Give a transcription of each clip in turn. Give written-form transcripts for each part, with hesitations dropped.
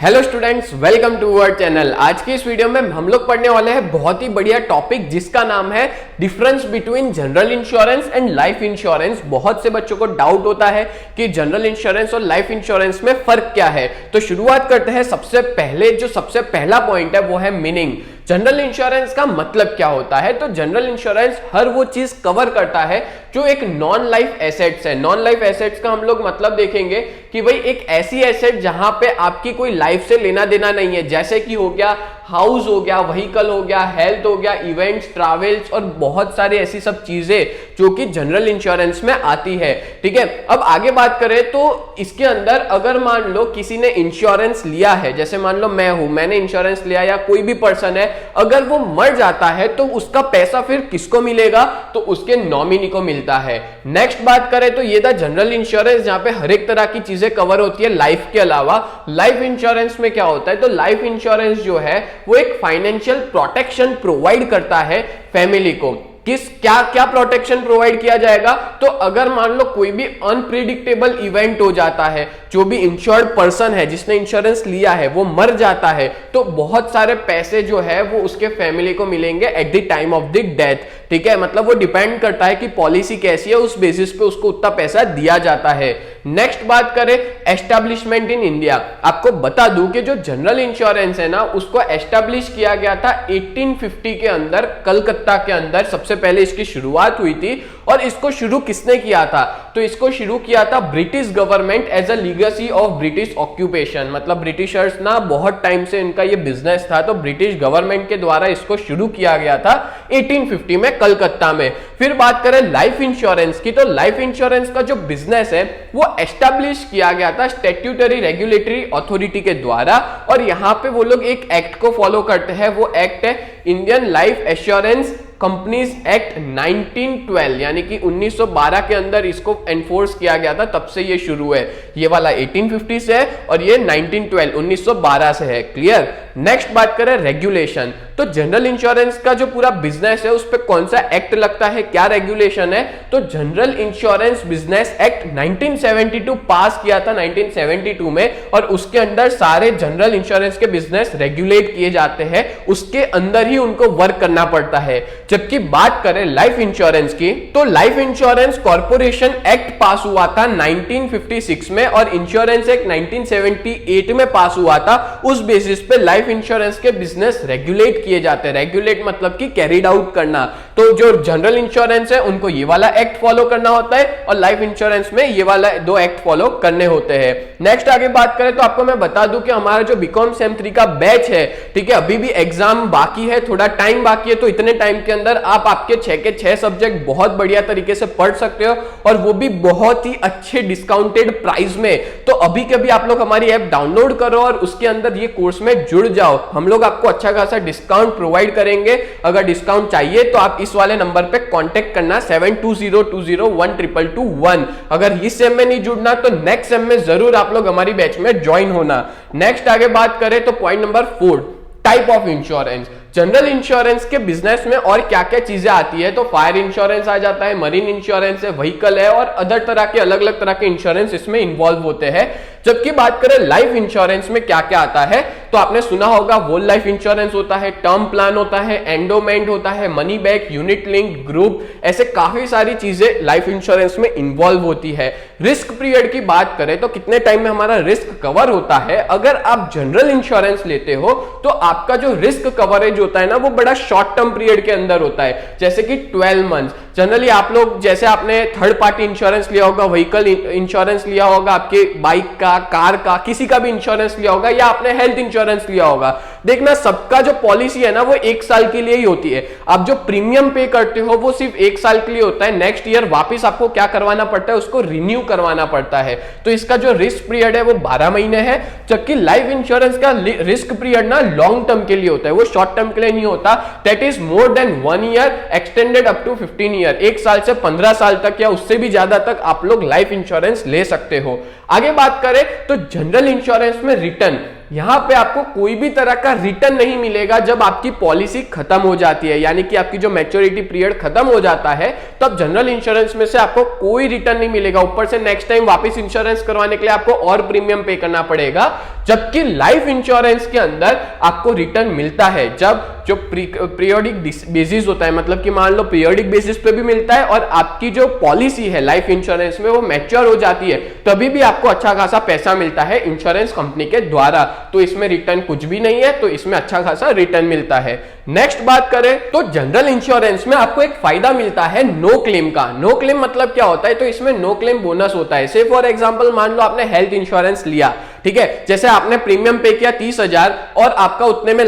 Hello students, welcome to our channel. आज की इस वीडियो में हम लोग पढ़ने वाले हैं बहुत ही बढ़िया टॉपिक जिसका नाम है difference between general insurance and life insurance. बहुत से बच्चों को डाउट होता है कि जनरल इंश्योरेंस और लाइफ इंश्योरेंस में फर्क क्या है। तो शुरुआत करते हैं। सबसे पहला पॉइंट है वो है मीनिंग। जनरल इंश्योरेंस का मतलब क्या होता है? तो जनरल इंश्योरेंस हर वो चीज कवर करता है जो एक नॉन लाइफ एसेट्स है। नॉन लाइफ एसेट्स का हम लोग मतलब देखेंगे कि भाई एक ऐसी एसेट जहां पे आपकी कोई लाइफ से लेना देना नहीं है, जैसे कि हो गया हाउस, हो गया व्हीकल, हो गया हेल्थ, हो गया इवेंट्स, ट्रैवल्स और बहुत सारी ऐसी सब चीजें जो कि जनरल इंश्योरेंस में आती है। ठीक है, अब आगे बात करें तो इसके अंदर अगर मान लो किसी ने इंश्योरेंस लिया है, जैसे मान लो मैंने इंश्योरेंस लिया या कोई भी पर्सन है, अगर वो मर जाता है तो उसका पैसा फिर किसको मिलेगा? तो उसके नॉमिनी को मिलता है। नेक्स्ट बात करें तो ये था जनरल इंश्योरेंस, जहां पे हर एक तरह की चीजें कवर होती है लाइफ के अलावा। लाइफ इंश्योरेंस में क्या होता है? तो लाइफ इंश्योरेंस जो है वो एक फाइनेंशियल प्रोटेक्शन प्रोवाइड करता है फैमिली को। क्या प्रोटेक्शन प्रोवाइड किया जाएगा? तो अगर मान लो कोई भी अनप्रिडिक्टेबल इवेंट हो जाता है, जो भी इंश्योर्ड पर्सन है जिसने इंश्योरेंस लिया है वो मर जाता है, तो बहुत सारे पैसे जो है वो उसके फैमिली को मिलेंगे at the time of the death. ठीक है, मतलब वो डिपेंड करता है कि पॉलिसी कैसी है, उस बेसिस पे उसको उतना पैसा दिया जाता है। नेक्स्ट बात करें एस्टैब्लिशमेंट इन इंडिया। आपको बता दूं कि जो जनरल इंश्योरेंस है ना, उसको एस्टैब्लिश किया गया था 1850 के अंदर, कलकत्ता के अंदर सबसे पहले इसकी शुरुआत हुई थी। और इसको शुरू किसने किया था? तो इसको शुरू किया था British government as a legacy of British occupation. मतलब ब्रिटिशर्स ना बहुत टाइम से इनका ये बिजनेस था, तो ब्रिटिश गवर्नमेंट के द्वारा इसको शुरू किया गया था 1850 में कलकत्ता में। फिर बात करें लाइफ इंश्योरेंस की, तो लाइफ इंश्योरेंस का जो बिजनेस है वो एस्टैब्लिश किया गया था स्टैट्यूटरी रेगुलेटरी अथॉरिटी के द्वारा। और यहां पे वो लोग एक एक्ट को फॉलो करते हैं, वो एक्ट है Indian life assurance companies act 1912, यानी कि 1912 के अंदर इसको एनफोर्स किया गया था, तब से ये शुरू है। ये वाला 1850 से है और ये 1912 से है। क्लियर? नेक्स्ट बात करें रेगुलेशन। तो जनरल इंश्योरेंस का जो पूरा बिजनेस है उस पे कौन सा एक्ट लगता है, क्या रेगुलेशन है? तो जनरल इंश्योरेंस बिजनेस एक्ट 1972 पास किया था 1972 में, और उसके अंदर सारे जनरल इंश्योरेंस के बिजनेस रेगुलेट किए जाते हैं, उसके अंदर ही उनको वर्क करना पड़ता है। जबकि बात करें लाइफ इंश्योरेंस की, तो लाइफ इंश्योरेंस कॉर्पोरेशन एक्ट पास हुआ था 1956 में और इंश्योरेंस एक्ट 1978 में पास हुआ था। उस बेसिस पे लाइफ इंश्योरेंस के बिजनेस रेगुलेट किए जाते हैं। रेगुलेट मतलब कि कैरीड आउट करना। तो जो जनरल इंश्योरेंस है उनको ये वाला एक्ट फॉलो करना होता है और लाइफ इंश्योरेंस में ये वाला दो एक्ट फॉलो करने होते हैं। नेक्स्ट आगे बात करें तो आपको मैं बता दूं कि हमारा जो बीकॉम सेम 3 का बैच है, ठीक है, अभी भी एग्जाम बाकी है, थोड़ा टाइम बाकी है, तो इतने टाइम के अंदर आप आपके 6 के 6 सब्जेक्ट बहुत बढ़िया तरीके से पढ़ सकते हो और वो भी बहुत ही अच्छे डिस्काउंटेड प्राइस में। तो अभी के अभी आप लोग हमारी ऐप डाउनलोड करो और उसके अंदर ये कोर्स में जुड़ जाओ। हम लोग आपको अच्छा खासा डिस्काउंट प्रोवाइड करेंगे। अगर डिस्काउंट चाहिए तो आप इस वाले नंबर पे कांटेक्ट करना 7202012221। अगर इस सेम में नहीं जुड़ना तो नेक्स्ट सेम में जरूर आप लोग हमारी बैच में ज्वाइन होना। नेक्स्ट आगे बात करें तो point number 4, type of insurance. General insurance के बिजनेस में और क्या क्या चीजें आती है? तो फायर इंश्योरेंस आ जाता है, मरीन इंश्योरेंस है, व्हीकल है और अदर तरह के अलग अलग तरह के इंश्योरेंस इसमें इन्वॉल्व होते हैं। जबकि बात करें लाइफ इंश्योरेंस में क्या क्या आता है, तो आपने सुना होगा होल लाइफ इंश्योरेंस होता है, टर्म प्लान होता है, एंडोमेंट होता है, money back, unit link, group, ऐसे काफी सारी चीजें लाइफ इंश्योरेंस में इन्वॉल्व होती है। रिस्क पीरियड की बात करें तो कितने टाइम में हमारा रिस्क कवर होता है? अगर आप जनरल इंश्योरेंस लेते हो तो आपका जो रिस्क कवरेज होता है ना वो बड़ा शॉर्ट टर्म पीरियड के अंदर होता है, जैसे कि 12 मंथ्स। जनरली आप लोग, जैसे आपने थर्ड पार्टी इंश्योरेंस लिया होगा, व्हीकल इंश्योरेंस लिया होगा, आपके बाइक का, कार का, किसी का भी इंश्योरेंस लिया होगा, या आपने हेल्थ इंश्योरेंस लिया होगा, देखना सबका जो पॉलिसी है ना वो 1 साल के लिए ही होती है। आप जो प्रीमियम पे करते हो वो सिर्फ 1 साल के लिए होता है। नेक्स्ट ईयर वापिस आपको क्या करवाना पड़ता है? उसको रिन्यू करवाना पड़ता है। तो इसका जो रिस्क पीरियड है वो 12 महीने है। जबकि लाइफ इंश्योरेंस का रिस्क पीरियड ना लॉन्ग टर्म के लिए होता है, वो शॉर्ट टर्म के लिए नहीं होता। That is more than 1 year, extended up to 15 year. 1 साल से 15 साल तक या उससे भी ज्यादा तक आप लोग लाइफ इंश्योरेंस ले सकते हो। आगे बात करें तो जनरल इंश्योरेंस में रिटर्न, यहाँ पे आपको कोई भी तरह का रिटर्न नहीं मिलेगा जब आपकी पॉलिसी खत्म हो जाती है, यानी कि आपकी जो मैच्योरिटी पीरियड खत्म हो जाता है तब जनरल इंश्योरेंस में से आपको कोई रिटर्न नहीं मिलेगा। ऊपर से नेक्स्ट टाइम वापस इंश्योरेंस करवाने के लिए आपको और प्रीमियम पे करना पड़ेगा। जबकि लाइफ इंश्योरेंस के अंदर आपको रिटर्न मिलता है जब जो पीरियोडिक बेसिस होता है, मतलब कि मान लो पीरियोडिक बेसिस पे भी मिलता है और आपकी जो पॉलिसी है लाइफ इंश्योरेंस में वो मैच्योर हो जाती है तभी भी आपको अच्छा खासा पैसा मिलता है इंश्योरेंस कंपनी के द्वारा। तो इसमें रिटर्न कुछ भी नहीं है, तो इसमें अच्छा खासा रिटर्न मिलता है। नेक्स्ट बात करें तो जनरल इंश्योरेंस में आपको एक फायदा मिलता है नो क्लेम का। नो क्लेम मतलब क्या होता है, तो इसमें नो क्लेम बोनस होता है। से फॉर एग्जांपल मान लो आपने हेल्थ इंश्योरेंस लिया, ठीक है, जैसे आपने प्रीमियम पे किया 30,000 और आपका उतने में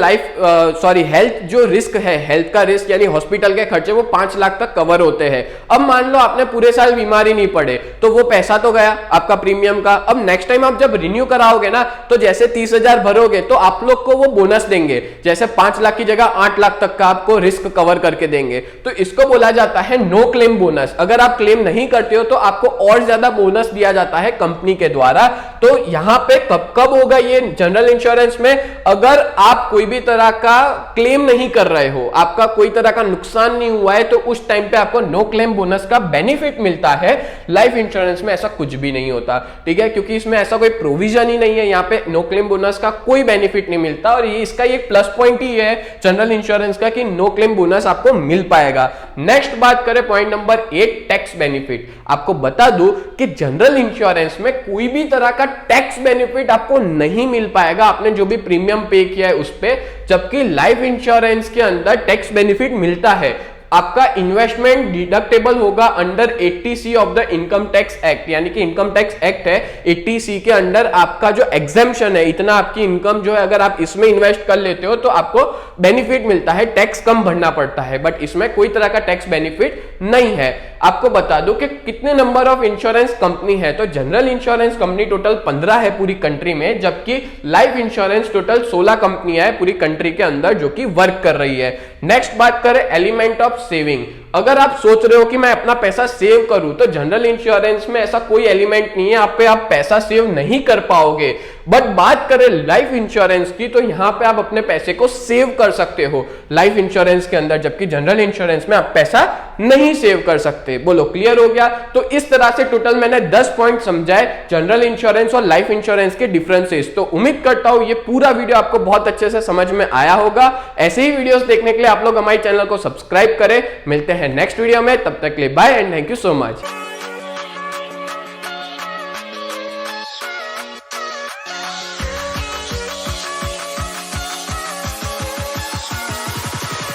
हेल्थ जो रिस्क है, हेल्थ का रिस्क यानी हॉस्पिटल के खर्चे वो 5 लाख तक कवर होते हैं। अब मान लो आपने पूरे साल बीमारी नहीं पड़े तो वो पैसा तो गया आपका प्रीमियम का। अब नेक्स्ट टाइम आप जब रिन्यू कराओगे ना तो जैसे 30,000 भरोगे तो आप लोग को वो बोनस देंगे, जैसे 5 लाख की जगह 8 लाख तक का आपको रिस्क कवर करके देंगे। तो इसको बोला जाता है नो क्लेम बोनस। अगर आप क्लेम नहीं करते हो तो आपको और ज्यादा बोनस दिया जाता है कंपनी के द्वारा। तो यहां पे कब होगा ये जनरल इंश्योरेंस में, अगर आप कोई भी तरह का क्लेम नहीं कर रहे हो, आपका कोई तरह का नुकसान नहीं हुआ है, तो उस टाइम पे आपको नो क्लेम बोनस का बेनिफिट मिलता है। लाइफ इंश्योरेंस में ऐसा कुछ भी नहीं होता, ठीक है, क्योंकि इसमें ऐसा कोई प्रोविजन ही नहीं है, यहाँ पे नो क्लेम बोनस का कोई बेनिफिट नहीं मिलता। और ये इसका एक प्लस पॉइंट ही है जनरल इंश्योरेंस का कि नो क्लेम बोनस आपको मिल पाएगा। नेक्स्ट बात करें पॉइंट नंबर 8, टैक्स बेनिफिट। आपको बता दूं कि जनरल इंश्योरेंस में कोई भी तरह का टैक्स बेनिफिट आपको नहीं मिल पाएगा आपने जो भी प्रीमियम पे किया है उस पे, जबकि लाइफ इंश्योरेंस के अंदर टैक्स बेनिफिट मिलता है। आपका इन्वेस्टमेंट डिडक्टेबल होगा under 80C of the income tax act, यानी कि इनकम टैक्स एक्ट है 80C के अंडर आपका जो एग्जेम्पशन है, इतना आपकी इनकम जो है अगर आप इसमें इन्वेस्ट कर लेते हो तो आपको बेनिफिट मिलता है, टैक्स कम भरना पड़ता है। बट इसमें कोई तरह का टैक्स बेनिफिट नहीं है। आपको बता दो कि कितने नंबर ऑफ इंश्योरेंस कंपनी है, तो जनरल इंश्योरेंस कंपनी टोटल 15 है पूरी कंट्री में, जबकि लाइफ इंश्योरेंस टोटल 16 कंपनियां है पूरी कंट्री के अंदर जो कि वर्क कर रही है। नेक्स्ट बात करें एलिमेंट ऑफ सेविंग। अगर आप सोच रहे हो कि मैं अपना पैसा सेव करूं तो जनरल इंश्योरेंस में ऐसा कोई एलिमेंट नहीं है, आप पैसा सेव नहीं कर पाओगे। बट बात करें लाइफ इंश्योरेंस की तो यहां पे आप अपने पैसे को सेव कर सकते हो लाइफ इंश्योरेंस के अंदर, जबकि जनरल इंश्योरेंस में आप पैसा नहीं सेव कर सकते। बोलो क्लियर हो गया? तो इस तरह से टोटल मैंने 10 पॉइंट समझाए जनरल इंश्योरेंस और लाइफ इंश्योरेंस के डिफरेंसेस। तो उम्मीद करता हूं ये पूरा वीडियो आपको बहुत अच्छे से समझ में आया होगा। ऐसे ही वीडियोस देखने के लिए आप लोग हमारे चैनल को सब्सक्राइब करें। मिलते हैं नेक्स्ट वीडियो में, तब तक के लिए bye and thank you so much.